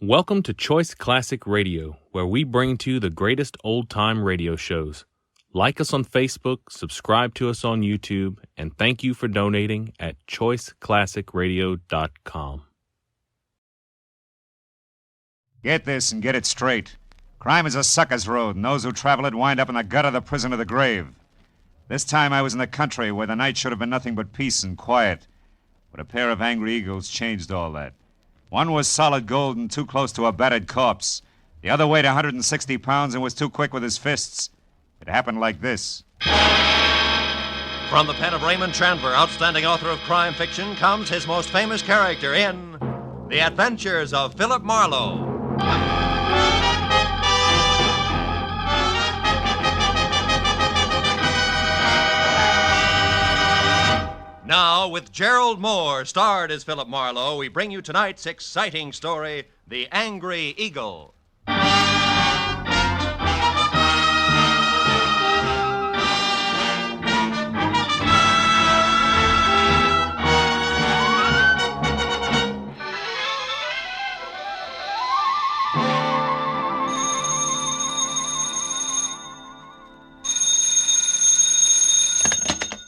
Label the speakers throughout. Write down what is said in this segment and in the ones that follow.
Speaker 1: Welcome to Choice Classic Radio, where we bring to you the greatest old-time radio shows. Like us on Facebook, subscribe to us on YouTube, and thank you for donating at choiceclassicradio.com.
Speaker 2: Get this and get it straight. Crime is a sucker's road, and those who travel it wind up in the gut of the prison of the grave. This time I was in the country where the night should have been nothing but peace and quiet. But a pair of angry eagles changed all that. One was solid gold and too close to a battered corpse. The other weighed 160 pounds and was too quick with his fists. It happened like this.
Speaker 3: From the pen of Raymond Chandler, outstanding author of crime fiction, comes his most famous character in The Adventures of Philip Marlowe. Now, with Gerald Moore, starred as Philip Marlowe, we bring you tonight's exciting story, The Angry Eagle.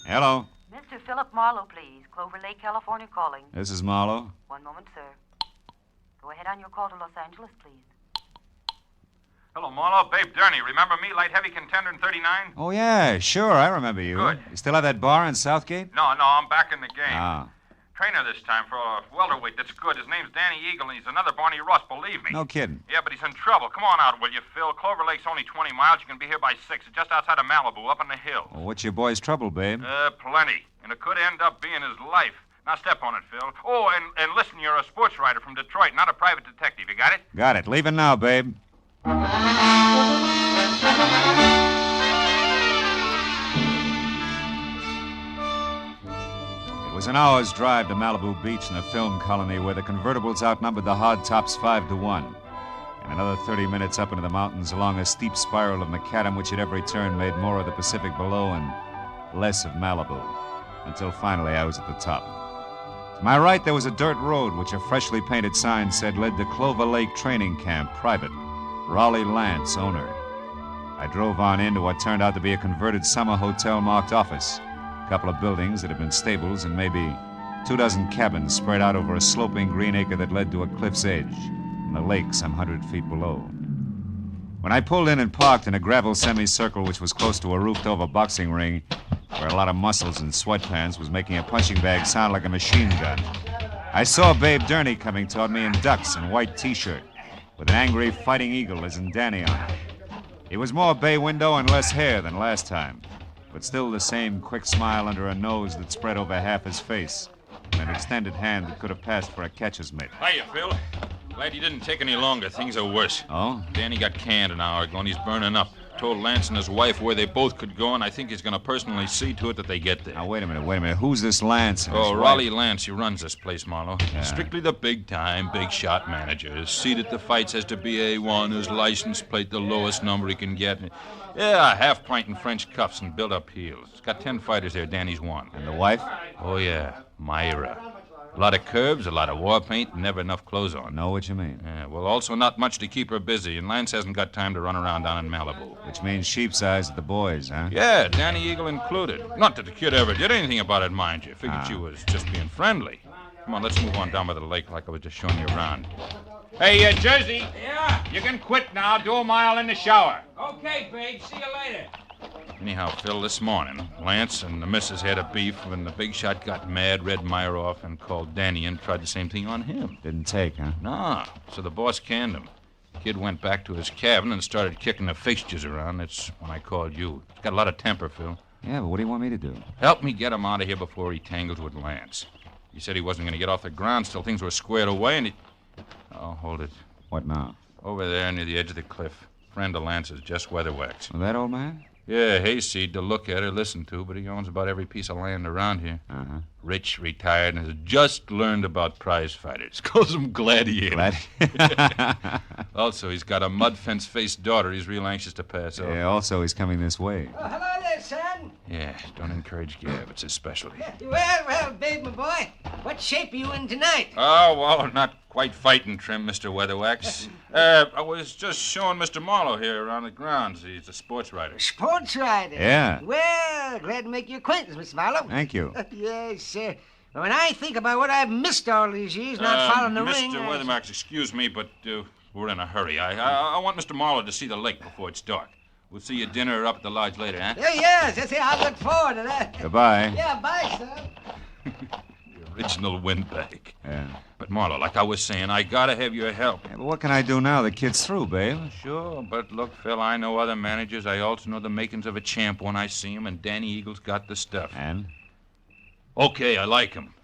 Speaker 2: Hello.
Speaker 4: Mr. Philip Marlowe, please. Clover Lake, California calling.
Speaker 2: This is Marlowe.
Speaker 4: One moment, sir. Go ahead on your call to Los Angeles, please.
Speaker 5: Hello, Marlowe. Babe Durney. Remember me, light heavy contender in 39?
Speaker 2: Oh, yeah, sure, I remember you.
Speaker 5: Good.
Speaker 2: You still have that bar in Southgate?
Speaker 5: No, I'm back in the game.
Speaker 2: Ah.
Speaker 5: Trainer this time for a welterweight that's good. His name's Danny Eagle, and he's another Barney Russ, believe me.
Speaker 2: No kidding.
Speaker 5: Yeah, but he's in trouble. Come on out, will you, Phil? Clover Lake's only 20 miles. You can be here by 6. It's just outside of Malibu, up in the hills.
Speaker 2: Well, what's your boy's trouble, babe?
Speaker 5: Plenty. And it could end up being his life. Now step on it, Phil. Oh, and listen, you're a sports writer from Detroit, not a private detective. You got it?
Speaker 2: Got it. Leaving now, babe. It was an hour's drive to Malibu Beach in the film colony where the convertibles outnumbered the hardtops 5-1. And another 30 minutes up into the mountains along a steep spiral of macadam which at every turn made more of the Pacific below and less of Malibu. Until finally I was at the top. To my right there was a dirt road which a freshly painted sign said led to Clover Lake Training Camp, private. Raleigh Lance, owner. I drove on into what turned out to be a converted summer hotel marked office. A couple of buildings that had been stables and maybe 24 cabins spread out over a sloping green acre that led to a cliff's edge and the lake some 100 feet below. When I pulled in and parked in a gravel semicircle which was close to a roofed-over boxing ring where a lot of muscles and sweatpants was making a punching bag sound like a machine gun, I saw Babe Durney coming toward me in ducks and white T-shirt with an angry fighting eagle as in Danny on it. It was more bay window and less hair than last time, but still the same quick smile under a nose that spread over half his face and an extended hand that could have passed for a catcher's mitt.
Speaker 5: Hiya, Phil. Glad you didn't take any longer. Things are worse.
Speaker 2: Oh?
Speaker 5: Danny got canned an hour ago, and he's burning up. Told Lance and his wife where they both could go, and I think he's going to personally see to it that they get there.
Speaker 2: Now, wait a minute. Who's this Lance? And his wife?
Speaker 5: Raleigh Lance. He runs this place, Marlowe.
Speaker 2: Yeah.
Speaker 5: Strictly the big-time, big-shot manager. His seat at the fights has to be A1. His license plate the lowest number he can get. Yeah, half pint in French cuffs and built-up heels. He's got 10 fighters there. Danny's one.
Speaker 2: And the wife?
Speaker 5: Oh, yeah. Myra. A lot of curves, a lot of war paint, and never enough clothes on.
Speaker 2: Know what you mean.
Speaker 5: Yeah, well, also not much to keep her busy, and Lance hasn't got time to run around down in Malibu.
Speaker 2: Which means sheep's eyes at the boys, huh?
Speaker 5: Yeah, Danny Eagle included. Not that the kid ever did anything about it, mind you. Figured she was just being friendly. Come on, let's move on down by the lake like I was just showing you around. Hey, Jersey.
Speaker 6: Yeah?
Speaker 5: You can quit now. Do a mile in the shower.
Speaker 6: Okay, babe. See you later.
Speaker 5: Anyhow, Phil, this morning, Lance and the missus had a beef when the big shot got mad, read Myra off, and called Danny and tried the same thing on him.
Speaker 2: Didn't take, huh?
Speaker 5: No, so the boss canned him. Kid went back to his cabin and started kicking the fixtures around. That's when I called you. He's got a lot of temper, Phil.
Speaker 2: Yeah, but what do you want me to do?
Speaker 5: Help me get him out of here before he tangles with Lance. He said he wasn't going to get off the ground till things were squared away, and he... Oh, hold it.
Speaker 2: What now?
Speaker 5: Over there near the edge of the cliff. Friend of Lance's, Jess Weatherwax.
Speaker 2: Well, that old man?
Speaker 5: Yeah, hayseed to look at or listen to, but he owns about every piece of land around here.
Speaker 2: Uh-huh.
Speaker 5: Rich, retired, and has just learned about prize fighters. Calls them gladiators. Also, he's got a mud fence-faced daughter he's real anxious to pass off.
Speaker 2: Yeah, also he's coming this way.
Speaker 6: Hello there, son.
Speaker 5: Yeah, don't encourage Gab. It's his specialty.
Speaker 6: Well, Babe, my boy, what shape are you in tonight?
Speaker 5: Oh, well, not quite fighting trim, Mr. Weatherwax. I was just showing Mr. Marlowe here around the grounds. He's a sports writer.
Speaker 6: Sports rider.
Speaker 2: Yeah.
Speaker 6: Well, glad to make your acquaintance, Mr. Marlowe.
Speaker 2: Thank you.
Speaker 6: Yes, sir. When I think about what I've missed all these years not following the ring...
Speaker 5: Mr. Weatherwax, excuse me, but we're in a hurry. I want Mr. Marlowe to see the lake before it's dark. We'll see you at dinner up at the lodge later, huh?
Speaker 6: Yes, I'll look forward to that.
Speaker 2: Goodbye.
Speaker 6: Yeah, bye, sir.
Speaker 5: The original windbag.
Speaker 2: Yeah.
Speaker 5: But, Marlowe, like I was saying, I gotta have your help.
Speaker 2: Yeah, but what can I do now? The kid's through, babe.
Speaker 5: Sure, but look, Phil, I know other managers. I also know the makings of a champ when I see him, and Danny Eagle's got the stuff.
Speaker 2: And?
Speaker 5: Okay, I like him.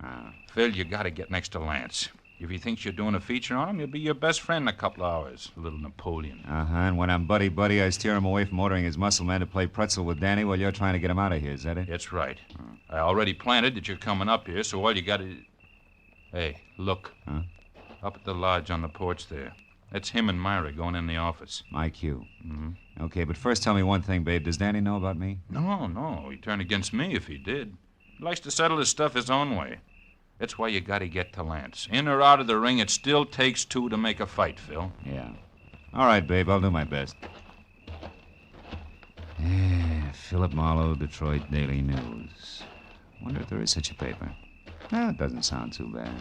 Speaker 2: Ah.
Speaker 5: Phil, you gotta get next to Lance. If he thinks you're doing a feature on him, he'll be your best friend in a couple of hours. A little Napoleon.
Speaker 2: Uh-huh, and when I'm buddy-buddy, I steer him away from ordering his muscle man to play pretzel with Danny while you're trying to get him out of here, is that it?
Speaker 5: That's right. I already planted that you're coming up here, so all you gotta... Hey, look.
Speaker 2: Huh?
Speaker 5: Up at the lodge on the porch there. That's him and Myra going in the office.
Speaker 2: My cue.
Speaker 5: Mm-hmm.
Speaker 2: Okay, but first tell me one thing, babe. Does Danny know about me?
Speaker 5: No. He'd turn against me if he did. He likes to settle his stuff his own way. That's why you gotta get to Lance. In or out of the ring, it still takes two to make a fight, Phil.
Speaker 2: Yeah. All right, babe. I'll do my best. Yeah, Philip Marlowe, Detroit Daily News. Wonder if there is such a paper. No, it doesn't sound too bad.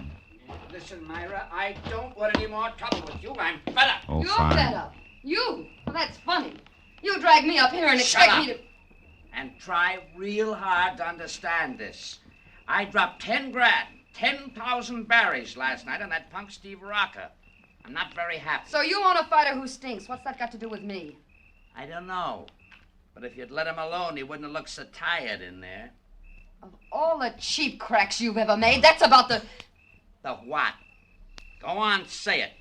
Speaker 6: Listen, Myra, I don't want any more trouble with you. I'm fed up.
Speaker 2: Oh,
Speaker 7: You're
Speaker 2: fine.
Speaker 7: fed up. You? Well, that's funny. You drag me up here and
Speaker 6: Shut
Speaker 7: expect
Speaker 6: up.
Speaker 7: me to...
Speaker 6: And try real hard to understand this. I dropped 10 grand, 10,000 berries last night on that punk Steve Rocker. I'm not very happy.
Speaker 7: So you want a fighter who stinks. What's that got to do with me?
Speaker 6: I don't know. But if you'd let him alone, he wouldn't have looked so tired in there.
Speaker 7: Of all the cheap cracks you've ever made, that's about the...
Speaker 6: The what? Go on, say it.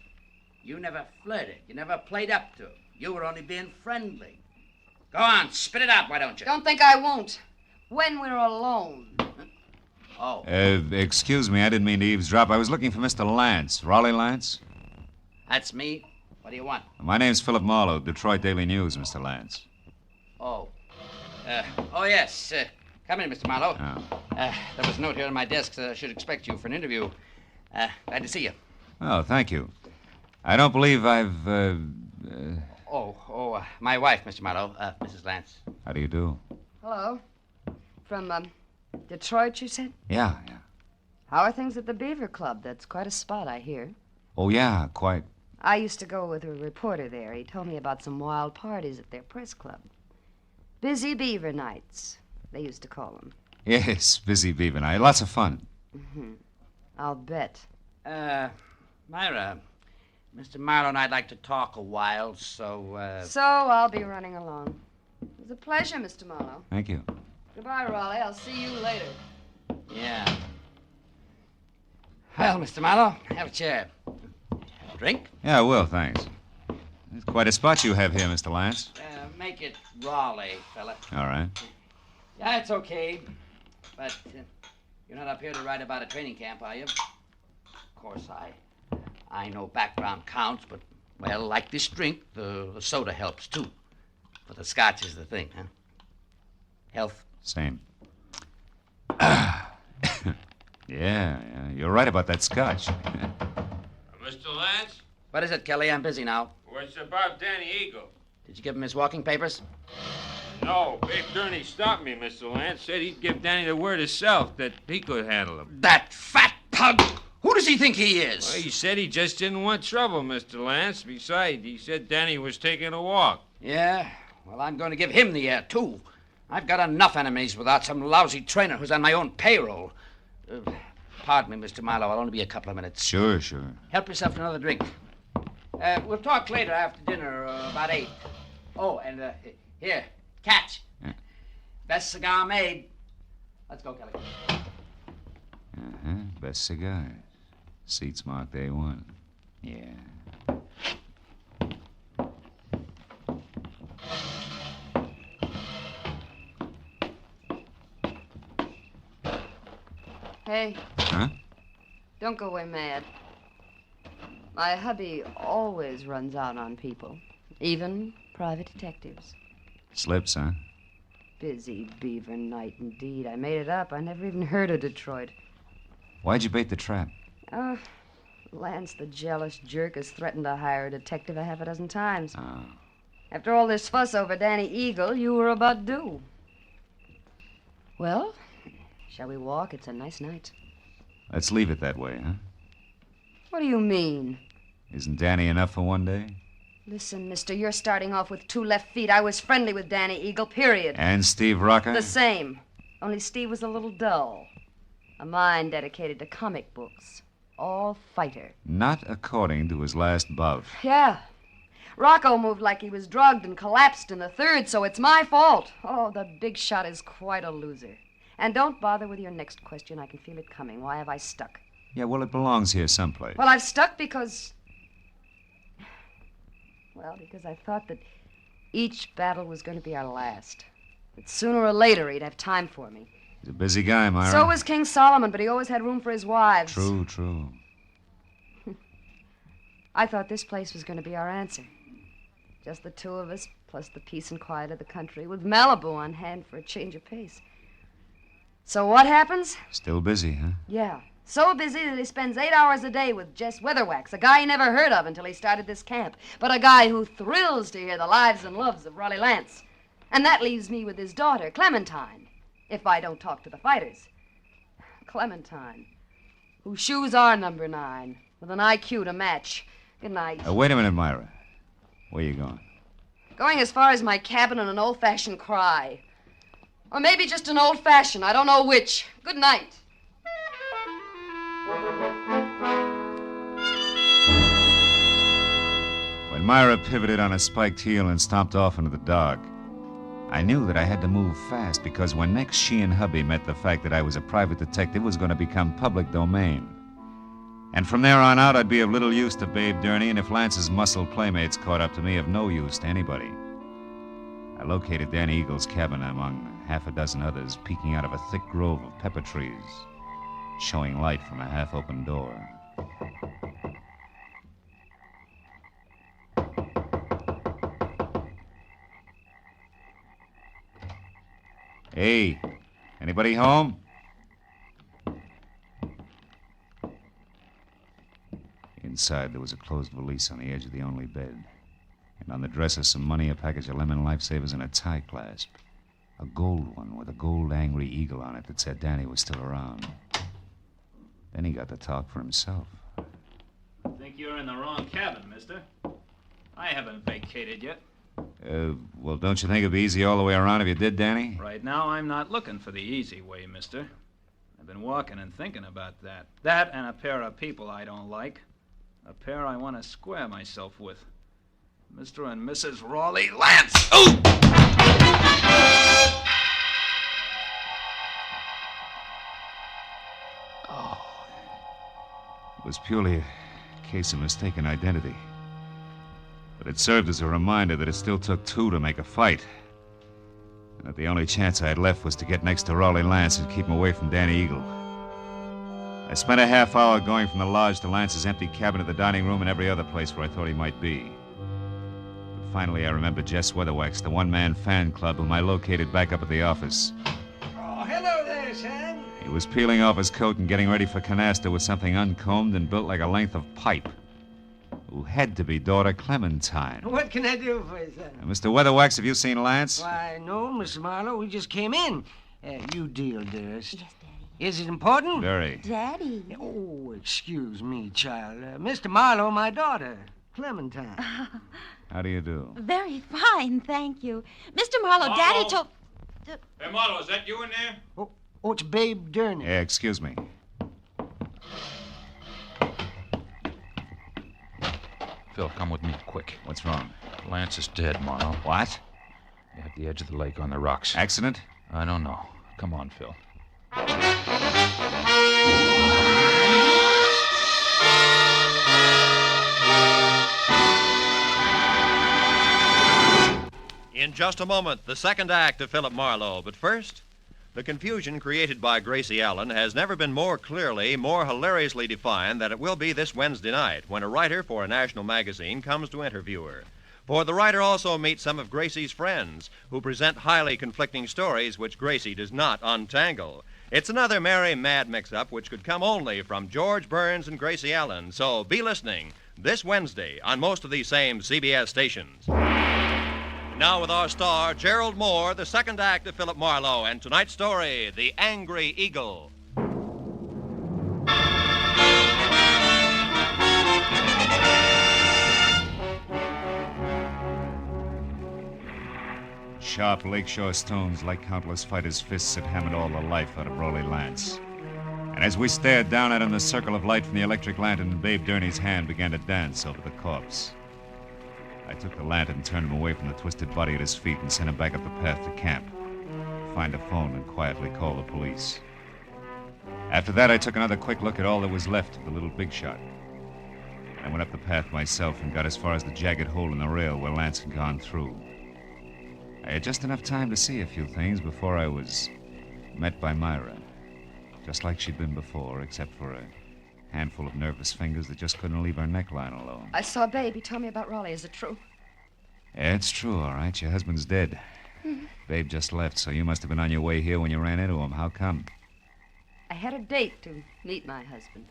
Speaker 6: You never flirted. You never played up to him. You were only being friendly. Go on, spit it out, why don't you?
Speaker 7: Don't think I won't. When we're alone.
Speaker 6: Oh.
Speaker 2: Excuse me, I didn't mean to eavesdrop. I was looking for Mr. Lance. Raleigh Lance?
Speaker 6: That's me. What do you want?
Speaker 2: My name's Philip Marlowe, Detroit Daily News, Mr. Lance.
Speaker 6: Oh. Yes. Come in, Mr. Marlowe.
Speaker 2: Oh.
Speaker 6: There was a note here on my desk that I should expect you for an interview. Glad to see you.
Speaker 2: Oh, thank you. I don't believe I've,
Speaker 6: My wife, Mr. Marlowe, Mrs. Lance.
Speaker 2: How do you do?
Speaker 7: Hello. From, Detroit, you said?
Speaker 2: Yeah.
Speaker 7: How are things at the Beaver Club? That's quite a spot, I hear.
Speaker 2: Oh, yeah, quite.
Speaker 7: I used to go with a reporter there. He told me about some wild parties at their press club. Busy Beaver Nights, they used to call them.
Speaker 2: Yes, busy Beaver night. Lots of fun.
Speaker 7: Mm-hmm. I'll bet.
Speaker 6: Myra, Mr. Marlowe and I'd like to talk a while, so,
Speaker 7: So I'll be running along. It was a pleasure, Mr. Marlowe.
Speaker 2: Thank you.
Speaker 7: Goodbye, Raleigh. I'll see you later.
Speaker 6: Yeah. Well, Mr. Marlowe, have a chair. Have a drink?
Speaker 2: Yeah, I will, thanks. It's quite a spot you have here, Mr. Lance.
Speaker 6: Make it Raleigh, fella.
Speaker 2: All right.
Speaker 6: Yeah, it's okay. But you're not up here to write about a training camp, are you? Of course, I know background counts, but, well, like this drink, the soda helps, too. But the scotch is the thing, huh? Health?
Speaker 2: Same. Yeah, you're right about that scotch.
Speaker 8: Mr. Lance?
Speaker 6: What is it, Kelly? I'm busy now.
Speaker 8: Well, it's about Danny Eagle.
Speaker 6: Did you give him his walking papers?
Speaker 8: No, Big Gurney stopped me, Mr. Lance. Said he'd give Danny the word himself that he could handle him.
Speaker 6: That fat pug! Who does he think he is?
Speaker 8: Well, he said he just didn't want trouble, Mr. Lance. Besides, he said Danny was taking a walk.
Speaker 6: Yeah? Well, I'm going to give him the air, too. I've got enough enemies without some lousy trainer who's on my own payroll. Pardon me, Mr. Marlowe. I'll only be a couple of minutes.
Speaker 2: Sure.
Speaker 6: Help yourself to another drink. We'll talk later after dinner, about 8. Oh, and here, catch.
Speaker 2: Yeah.
Speaker 6: Best cigar made. Let's go, Kelly.
Speaker 2: Uh-huh. Best cigars. Seats marked A1. Yeah.
Speaker 7: Hey.
Speaker 2: Huh?
Speaker 7: Don't go away mad. My hubby always runs out on people, even private detectives.
Speaker 2: Slips, huh?
Speaker 7: Busy Beaver Night, indeed. I made it up. I never even heard of Detroit.
Speaker 2: Why'd you bait the trap?
Speaker 7: Oh, Lance, the jealous jerk, has threatened to hire a detective a half a dozen times.
Speaker 2: Oh.
Speaker 7: After all this fuss over Danny Eagle, you were about due. Well, shall we walk? It's a nice night.
Speaker 2: Let's leave it that way, huh?
Speaker 7: What do you mean?
Speaker 2: Isn't Danny enough for one day?
Speaker 7: Listen, mister, you're starting off with 2 left feet. I was friendly with Danny Eagle, period.
Speaker 2: And Steve Rocker?
Speaker 7: The same. Only Steve was a little dull. A mind dedicated to comic books. All fighter.
Speaker 2: Not according to his last bout.
Speaker 7: Yeah. Rocco moved like he was drugged and collapsed in the 3rd, so it's my fault. Oh, the big shot is quite a loser. And don't bother with your next question. I can feel it coming. Why have I stuck?
Speaker 2: Yeah, well, it belongs here someplace.
Speaker 7: Well, I've stuck because... Well, because I thought that each battle was going to be our last. That sooner or later he'd have time for me.
Speaker 2: He's a busy guy, Myra.
Speaker 7: So was King Solomon, but he always had room for his wives.
Speaker 2: True.
Speaker 7: I thought this place was going to be our answer. Just the 2 of us, plus the peace and quiet of the country, with Malibu on hand for a change of pace. So what happens?
Speaker 2: Still busy, huh?
Speaker 7: Yeah. So busy that he spends 8 hours a day with Jess Weatherwax, a guy he never heard of until he started this camp, but a guy who thrills to hear the lives and loves of Raleigh Lance. And that leaves me with his daughter, Clementine, if I don't talk to the fighters. Clementine, whose shoes are number 9, with an IQ to match. Good night.
Speaker 2: Wait a minute, Myra. Where you going?
Speaker 7: Going as far as my cabin on an old-fashioned cry. Or maybe just an old-fashioned, I don't know which. Good night.
Speaker 2: When Myra pivoted on a spiked heel and stomped off into the dark, I knew that I had to move fast because when next she and hubby met, the fact that I was a private detective was going to become public domain. And from there on out, I'd be of little use to Babe Durney, and if Lance's muscle playmates caught up to me, of no use to anybody. I located Danny Eagle's cabin among half a dozen others, peeking out of a thick grove of pepper trees, showing light from a half-open door. Hey, anybody home? Inside, there was a closed valise on the edge of the only bed. And on the dresser, some money, a package of lemon lifesavers, and a tie clasp. A gold one with a gold angry eagle on it that said Danny was still around. Then he got to talk for himself.
Speaker 9: I think you're in the wrong cabin, mister. I haven't vacated yet.
Speaker 2: Well, don't you think it'd be easy all the way around if you did, Danny?
Speaker 9: Right now, I'm not looking for the easy way, mister. I've been walking and thinking about that. That and a pair of people I don't like. A pair I want to square myself with. Mr. and Mrs. Raleigh Lance! Ooh!
Speaker 2: It was purely a case of mistaken identity. But it served as a reminder that it still took 2 to make a fight. And that the only chance I had left was to get next to Raleigh Lance and keep him away from Danny Eagle. I spent a half hour going from the lodge to Lance's empty cabin to the dining room and every other place where I thought he might be. But finally, I remembered Jess Weatherwax, the one-man fan club whom I located back up at the office.
Speaker 10: Oh, hello there, Sam.
Speaker 2: He was peeling off his coat and getting ready for canasta with something uncombed and built like a length of pipe. Who had to be daughter Clementine.
Speaker 10: What can I do for you, sir?
Speaker 2: Mr. Weatherwax, have you seen Lance?
Speaker 10: Why, no, Mr. Marlowe. We just came in. You deal, dearest.
Speaker 4: Yes, Daddy.
Speaker 10: Is it important?
Speaker 2: Very.
Speaker 4: Daddy.
Speaker 10: Oh, excuse me, child. Mr. Marlowe, my daughter, Clementine.
Speaker 2: How do you do?
Speaker 4: Very fine, thank you. Mr. Marlowe,
Speaker 8: Marlowe.
Speaker 4: Daddy told...
Speaker 8: Hey, Marlowe, is that you in there?
Speaker 10: Oh, it's Babe Durney.
Speaker 2: Yeah, excuse me.
Speaker 5: Phil, come with me, quick.
Speaker 2: What's wrong?
Speaker 5: Lance is dead, Marlowe.
Speaker 2: What?
Speaker 5: At the edge of the lake on the rocks.
Speaker 2: Accident?
Speaker 5: I don't know. Come on, Phil.
Speaker 3: In just a moment, the second act of Philip Marlowe. But first, the confusion created by Gracie Allen has never been more clearly, more hilariously defined than it will be this Wednesday night when a writer for a national magazine comes to interview her. For the writer also meets some of Gracie's friends, who present highly conflicting stories which Gracie does not untangle. It's another merry, mad mix-up which could come only from George Burns and Gracie Allen. So be listening this Wednesday on most of these same CBS stations. Now with our star, Gerald Moore, the second act of Philip Marlowe, and tonight's story, The Angry Eagle.
Speaker 2: Sharp lakeshore stones, like countless fighters' fists, had hammered all the life out of Rolly Lance. And as we stared down at him, the circle of light from the electric lantern in Babe Gurney's hand began to dance over the corpse. I took the lantern and turned him away from the twisted body at his feet and sent him back up the path to camp, to find a phone and quietly call the police. After that, I took another quick look at all that was left of the little big shot. I went up the path myself and got as far as the jagged hole in the rail where Lance had gone through. I had just enough time to see a few things before I was met by Myra. Just like she'd been before, except for a handful of nervous fingers that just couldn't leave her neckline alone.
Speaker 7: I saw Babe. He told me about Raleigh. Is it true?
Speaker 2: Yeah, it's true, all right. Your husband's dead. Babe just left, so you must have been on your way here when you ran into him. How come?
Speaker 7: I had a date to meet my husband.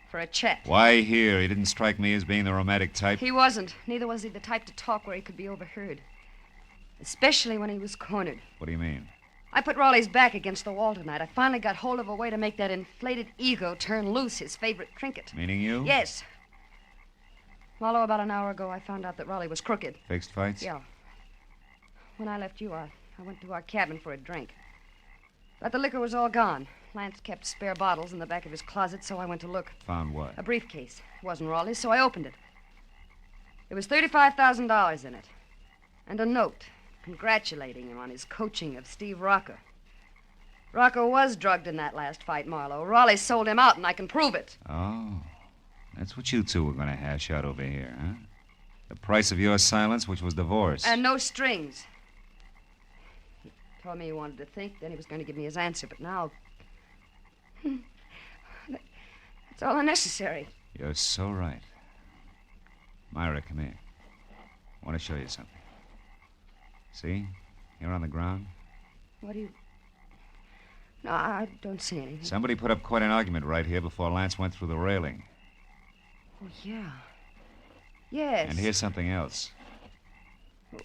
Speaker 7: For a chat.
Speaker 2: Why here? He didn't strike me as being the romantic type.
Speaker 7: He wasn't. Neither was he the type to talk where he could be overheard. Especially when he was cornered.
Speaker 2: What do you mean?
Speaker 7: I put Raleigh's back against the wall tonight. I finally got hold of a way to make that inflated ego turn loose, his favorite trinket.
Speaker 2: Meaning you?
Speaker 7: Yes. Marlowe, about an hour ago, I found out that Raleigh was crooked.
Speaker 2: Fixed fights?
Speaker 7: Yeah. When I left you, I went to our cabin for a drink. But the liquor was all gone. Lance kept spare bottles in the back of his closet, so I went to look.
Speaker 2: Found what?
Speaker 7: A briefcase. It wasn't Raleigh's, so I opened it. There was $35,000 in it. And a note congratulating him on his coaching of Steve Rocca. Rocca was drugged in that last fight, Marlowe. Raleigh sold him out, and I can prove it.
Speaker 2: Oh. That's what you two were going to hash out over here, huh? The price of your silence, which was divorce.
Speaker 7: And no strings. He told me he wanted to think, then he was going to give me his answer, but now... That's all unnecessary.
Speaker 2: You're so right. Myra, come here. I want to show you something. See? Here on the ground?
Speaker 7: What do you... No, I don't see anything.
Speaker 2: Somebody put up quite an argument right here before Lance went through the railing.
Speaker 7: Oh, yeah. Yes.
Speaker 2: And here's something else.
Speaker 7: Oh,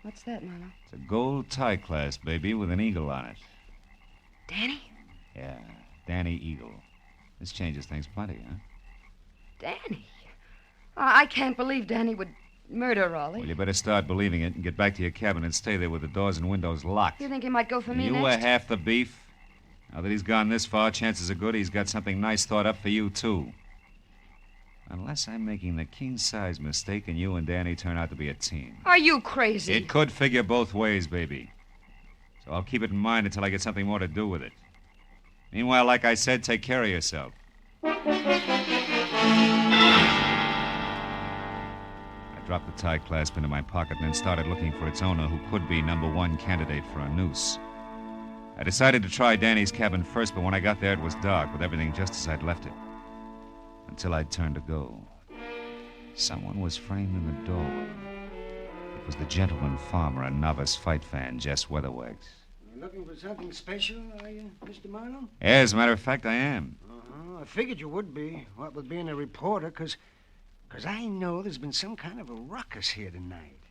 Speaker 7: what's that, Marlowe?
Speaker 2: It's a gold tie clasp, baby, with an eagle on it.
Speaker 7: Danny?
Speaker 2: Yeah, Danny Eagle. This changes things plenty, huh?
Speaker 7: Danny? I can't believe Danny would murder Raleigh.
Speaker 2: Well, you better start believing it and get back to your cabin and stay there with the doors and windows locked.
Speaker 7: You think he might go for me
Speaker 2: You
Speaker 7: next?
Speaker 2: were half the beef. Now that he's gone this far, chances are good he's got something nice thought up for you, too. Unless I'm making the king-size mistake and you and Danny turn out to be a team.
Speaker 7: Are you crazy?
Speaker 2: It could figure both ways, baby. So I'll keep it in mind until I get something more to do with it. Meanwhile, like I said, take care of yourself. I dropped the tie clasp into my pocket and then started looking for its owner, who could be #1 candidate for a noose. I decided to try Danny's cabin first, but when I got there, it was dark, with everything just as I'd left it. Until I'd turned to go. Someone was framed in the doorway. It was the gentleman farmer and novice fight fan, Jess Weatherwax.
Speaker 10: You looking for something special, are you, Mr. Marlowe?
Speaker 2: Yeah, as a matter of fact, I am.
Speaker 10: I figured you would be, what with being a reporter, because I know there's been some kind of a ruckus here tonight.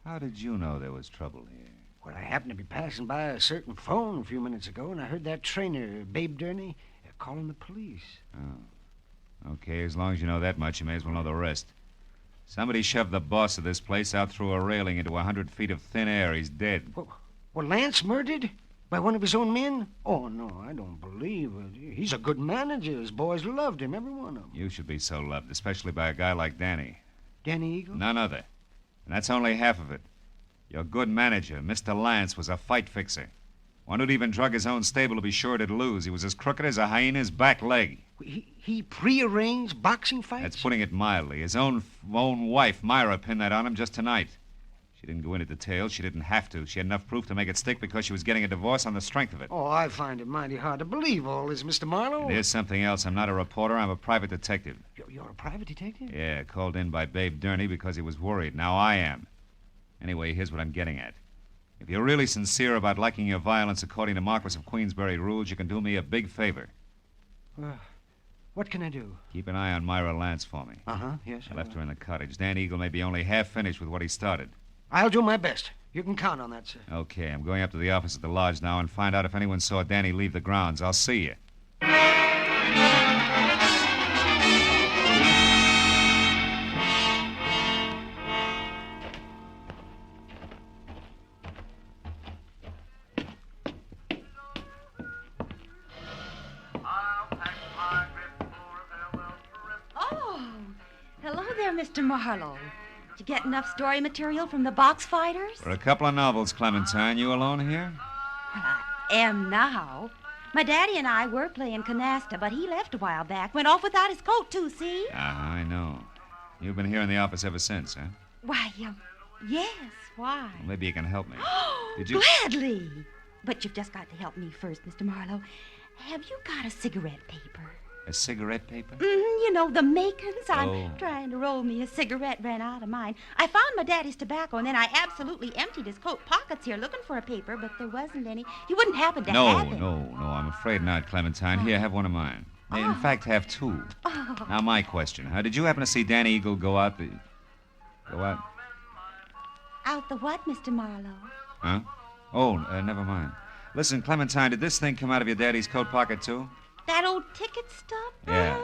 Speaker 2: How did you know there was trouble here?
Speaker 10: Well, I happened to be passing by a certain phone a few minutes ago, and I heard that trainer, Babe Gurney, calling the police.
Speaker 2: Oh. Okay, as long as you know that much, you may as well know the rest. Somebody shoved the boss of this place out through a railing into 100 feet of thin air. He's dead.
Speaker 10: Well, Lance murdered? By one of his own men? Oh, no, I don't believe it. He's a good manager. His boys loved him, every one of them.
Speaker 2: You should be so loved, especially by a guy like Danny.
Speaker 10: Danny Eagle?
Speaker 2: None other. And that's only half of it. Your good manager, Mr. Lance, was a fight fixer. One who'd even drug his own stable to be sure it'd lose. He was as crooked as a hyena's back leg.
Speaker 10: He prearranged boxing fights?
Speaker 2: That's putting it mildly. His own wife, Myra, pinned that on him just tonight. She didn't go into detail. She didn't have to. She had enough proof to make it stick because she was getting a divorce on the strength of it.
Speaker 10: Oh, I find it mighty hard to believe all this, Mr. Marlowe.
Speaker 2: And here's something else. I'm not a reporter. I'm a private detective.
Speaker 10: You're a private detective?
Speaker 2: Yeah, called in by Babe Durney because he was worried. Now I am. Anyway, here's what I'm getting at. If you're really sincere about liking your violence according to Marquis of Queensberry rules, you can do me a big favor.
Speaker 10: What can I do?
Speaker 2: Keep an eye on Myra Lance for me.
Speaker 10: Yes.
Speaker 2: I left her in the cottage. Dan Eagle may be only half finished with what he started.
Speaker 10: I'll do my best. You can count on that, sir.
Speaker 2: Okay, I'm going up to the office at the lodge now and find out if anyone saw Danny leave the grounds. I'll see you.
Speaker 11: Oh, hello there, Mr. Marlowe. Did you get enough story material from the box fighters?
Speaker 2: For a couple of novels, Clementine. You alone here?
Speaker 11: Well, I am now. My daddy and I were playing canasta, but he left a while back. Went off without his coat, too, see?
Speaker 2: I know. You've been here in the office ever since, huh?
Speaker 11: Why, yes, why?
Speaker 2: Well, maybe you can help me. Did you...
Speaker 11: Gladly. But you've just got to help me first, Mr. Marlowe. Have you got a cigarette paper?
Speaker 2: A cigarette paper?
Speaker 11: You know, the makings. I'm
Speaker 2: Oh.
Speaker 11: trying to roll me a cigarette, ran out of mine. I found my daddy's tobacco, and then I absolutely emptied his coat pockets here looking for a paper, but there wasn't any. You wouldn't happen to have it.
Speaker 2: No, I'm afraid not, Clementine. Here, have one of mine. In fact, have two.
Speaker 11: Oh.
Speaker 2: Now, my question. Did you happen to see Danny Eagle go out Go out?
Speaker 11: Out the what, Mr. Marlowe?
Speaker 2: Huh? Oh, never mind. Listen, Clementine, did this thing come out of your daddy's coat pocket, too?
Speaker 11: That old ticket stub?
Speaker 2: Yeah.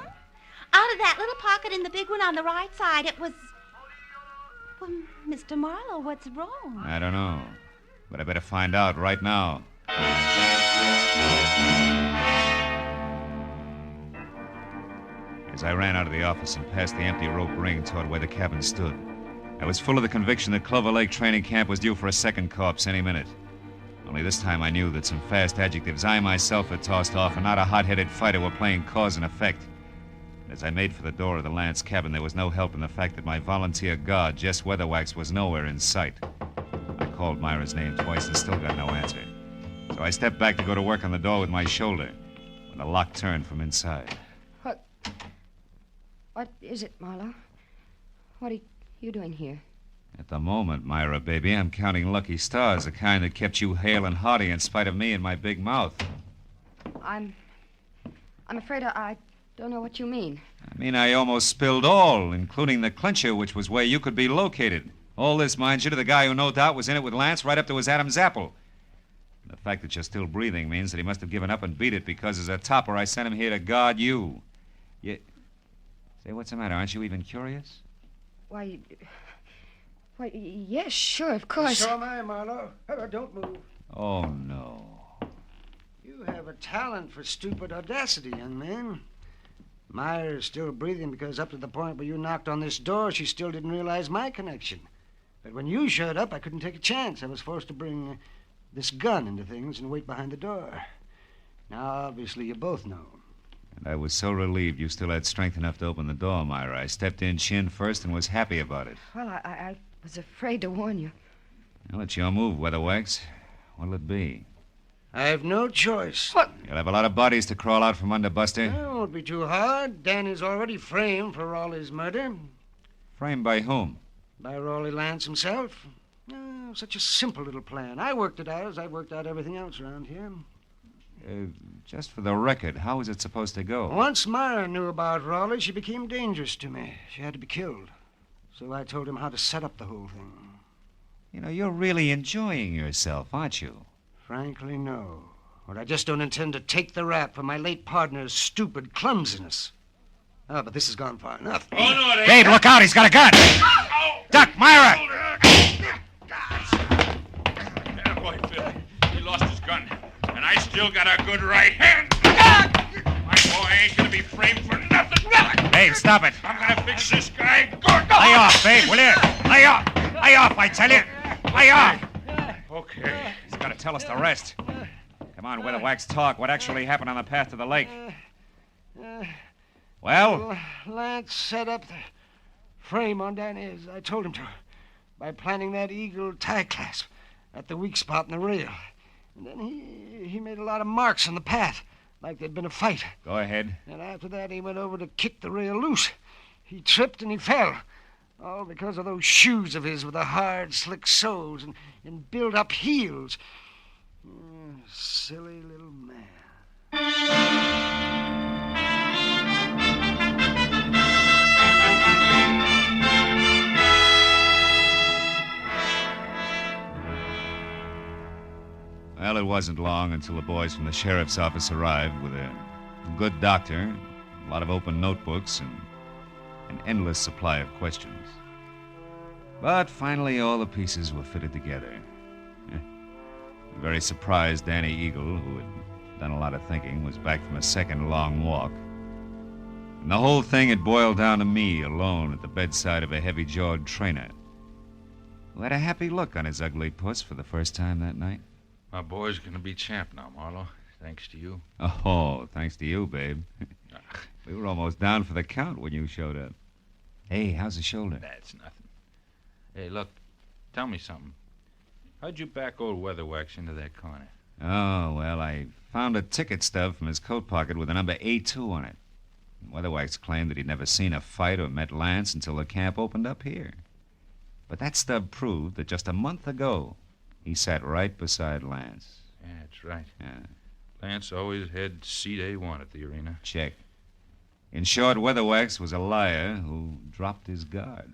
Speaker 11: Out of that little pocket in the big one on the right side, it was... Well, Mr. Marlowe, what's wrong?
Speaker 2: I don't know. But I better find out right now. As I ran out of the office and past the empty rope ring toward where the cabin stood, I was full of the conviction that Clover Lake Training Camp was due for a second corpse any minute. Only this time I knew that some fast adjectives I myself had tossed off and not a hot-headed fighter were playing cause and effect. As I made for the door of the Lance cabin, there was no help in the fact that my volunteer guard, Jess Weatherwax, was nowhere in sight. I called Myra's name twice and still got no answer. So I stepped back to go to work on the door with my shoulder when the lock turned from inside.
Speaker 7: What is it, Marlowe? What are you doing here?
Speaker 2: At the moment, Myra, baby, I'm counting lucky stars, the kind that kept you hale and hearty in spite of me and my big mouth.
Speaker 7: I'm afraid I don't know what you mean.
Speaker 2: I mean, I almost spilled all, including the clincher, which was where you could be located. All this, mind you, to the guy who no doubt was in it with Lance right up to his Adam's apple. The fact that you're still breathing means that he must have given up and beat it because as a topper, I sent him here to guard you. Say, what's the matter? Aren't you even curious?
Speaker 7: Why, yes, sure, of course.
Speaker 10: So am I, Marlowe. Don't move.
Speaker 2: Oh, no.
Speaker 10: You have a talent for stupid audacity, young man. Myra's still breathing because up to the point where you knocked on this door, she still didn't realize my connection. But when you showed up, I couldn't take a chance. I was forced to bring this gun into things and wait behind the door. Now, obviously, you both know.
Speaker 2: And I was so relieved you still had strength enough to open the door, Myra. I stepped in chin first and was happy about it.
Speaker 7: Well, I was afraid to warn you.
Speaker 2: Well, it's your move, Weatherwax. What'll it be?
Speaker 10: I have no choice.
Speaker 7: What?
Speaker 2: You'll have a lot of bodies to crawl out from under, Buster.
Speaker 10: It won't be too hard. Danny's already framed for Raleigh's murder.
Speaker 2: Framed by whom?
Speaker 10: By Raleigh Lance himself. Oh, such a simple little plan. I worked it out as I worked out everything else around here.
Speaker 2: Just for the record, how was it supposed to go?
Speaker 10: Once Myra knew about Raleigh, she became dangerous to me. She had to be killed. So I told him how to set up the whole thing.
Speaker 2: You know, you're really enjoying yourself, aren't you?
Speaker 10: Frankly, no. But I just don't intend to take the rap for my late partner's stupid clumsiness. Oh, but this has gone far enough.
Speaker 8: Oh, no, it ain't.
Speaker 2: Babe, look out! He's got a gun! Duck, Myra!
Speaker 8: Yeah, boy, Phil. He lost his gun. And I still got a good right hand. My boy ain't gonna be framed for nothing.
Speaker 2: Babe, stop it!
Speaker 8: I'm gonna fix this guy good.
Speaker 2: Lay off, babe, will you? Lay off! Lay off, I tell you! Lay off!
Speaker 8: Okay.
Speaker 2: He's got to tell us the rest. Come on, Weatherwax, talk. What actually happened on the path to the lake? Well?
Speaker 10: Lance set up the frame on Danny as I told him to. by planting that eagle tie clasp at the weak spot in the rail. And then he made a lot of marks on the path, like there'd been a fight.
Speaker 2: Go ahead.
Speaker 10: And after that, he went over to kick the rail loose. He tripped and he fell. All because of those shoes of his with the hard, slick soles and built-up heels. Silly little man.
Speaker 2: Well, it wasn't long until the boys from the sheriff's office arrived with a good doctor, a lot of open notebooks, and an endless supply of questions. But finally, all the pieces were fitted together. Very surprised Danny Eagle, who had done a lot of thinking, was back from a second long walk. And the whole thing had boiled down to me alone at the bedside of a heavy-jawed trainer who had a happy look on his ugly puss for the first time that night.
Speaker 5: My boy's gonna be champ now, Marlowe. Thanks to you.
Speaker 2: Oh, thanks to you, babe. We were almost down for the count when you showed up. Hey, how's the shoulder?
Speaker 5: That's nothing. Hey, look, tell me something. How'd you back old Weatherwax into that corner?
Speaker 2: Oh, well, I found a ticket stub from his coat pocket with the number A2 on it. Weatherwax claimed that he'd never seen a fight or met Lance until the camp opened up here. But that stub proved that just a month ago, he sat right beside Lance.
Speaker 5: Yeah, that's right.
Speaker 2: Yeah.
Speaker 5: Lance always had seat A1 at the arena.
Speaker 2: Check. In short, Weatherwax was a liar who dropped his guard.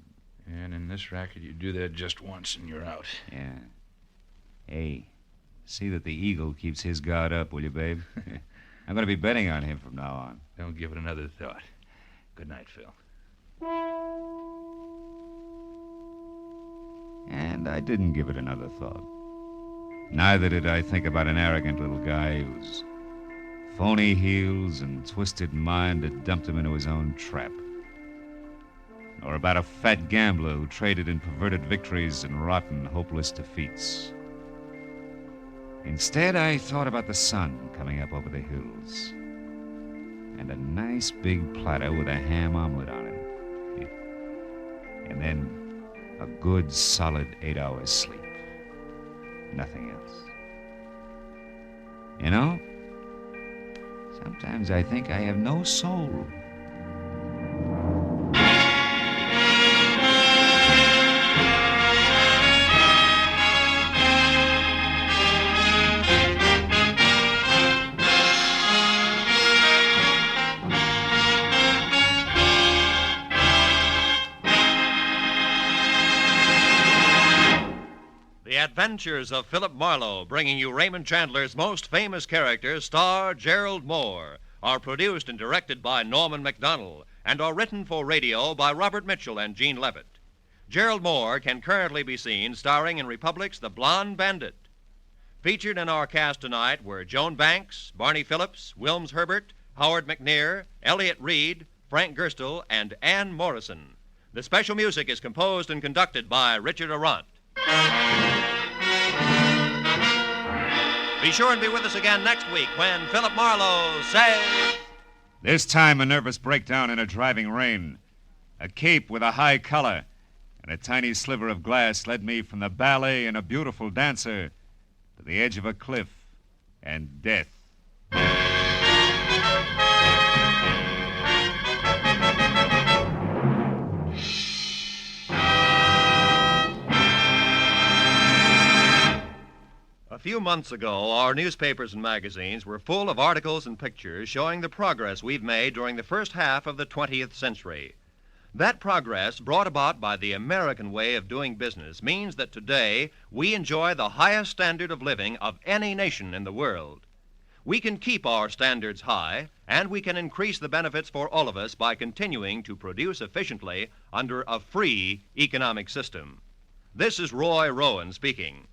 Speaker 5: And in this racket, you do that just once and you're out.
Speaker 2: Yeah. Hey, see that the Eagle keeps his guard up, will you, babe? I'm going to be betting on him from now on.
Speaker 5: Don't give it another thought. Good night, Phil.
Speaker 2: And I didn't give it another thought. Neither did I think about an arrogant little guy whose phony heels and twisted mind had dumped him into his own trap. Nor about a fat gambler who traded in perverted victories and rotten, hopeless defeats. Instead, I thought about the sun coming up over the hills and a nice big platter with a ham omelet on it. And then a good, solid 8 hours sleep. Nothing else. You know, sometimes I think I have no soul.
Speaker 3: The Adventures of Philip Marlowe, bringing you Raymond Chandler's most famous character, star Gerald Moore, are produced and directed by Norman MacDonald and are written for radio by Robert Mitchell and Gene Levitt. Gerald Moore can currently be seen starring in Republic's The Blonde Bandit. Featured in our cast tonight were Joan Banks, Barney Phillips, Wilms Herbert, Howard McNear, Elliott Reed, Frank Gerstle, and Ann Morrison. The special music is composed and conducted by Richard Arant. Be sure and be with us again next week when Philip Marlowe says...
Speaker 2: This time, a nervous breakdown in a driving rain. A cape with a high collar and a tiny sliver of glass led me from the ballet and a beautiful dancer to the edge of a cliff and death.
Speaker 3: A few months ago, our newspapers and magazines were full of articles and pictures showing the progress we've made during the first half of the 20th century. That progress, brought about by the American way of doing business, means that today we enjoy the highest standard of living of any nation in the world. We can keep our standards high, and we can increase the benefits for all of us by continuing to produce efficiently under a free economic system. This is Roy Rowan speaking.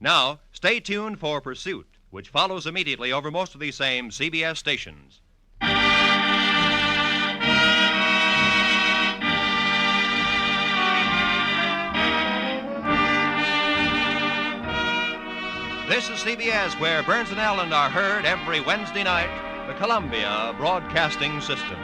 Speaker 3: Now, stay tuned for Pursuit, which follows immediately over most of these same CBS stations. This is CBS, where Burns and Allen are heard every Wednesday night, the Columbia Broadcasting System.